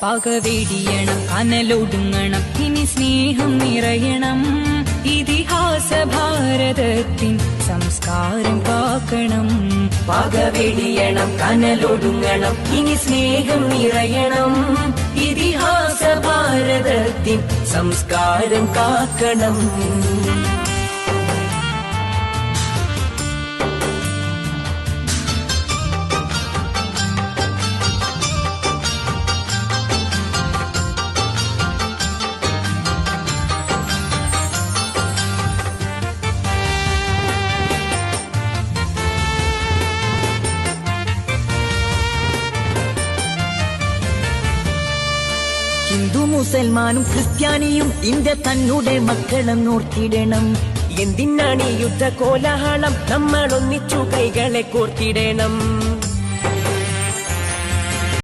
പകവെടിയണം കനലൊടുങ്ങണം ഇനി സ്നേഹം നിറയണം ഇതിഹാസ ഭാരതത്തിൻ സംസ്കാരം കാക്കണം പകവെടിയണം കനലൊടുങ്ങണം ഇനി സ്നേഹം നിറയണം ഇതിഹാസ ഭാരതത്തിൻ സംസ്കാരം കാക്കണം ഹിന്ദു മുസൽമാനും ക്രിസ്ത്യാനിയും ഇന്ത്യ തന്നുടെ മക്കളും നോർത്തിടണം എന്തിനാണ് ഈ യുദ്ധ കോലാഹലം നമ്മൾ ഒന്നിച്ചു കൈകളെ കോർത്തിടണം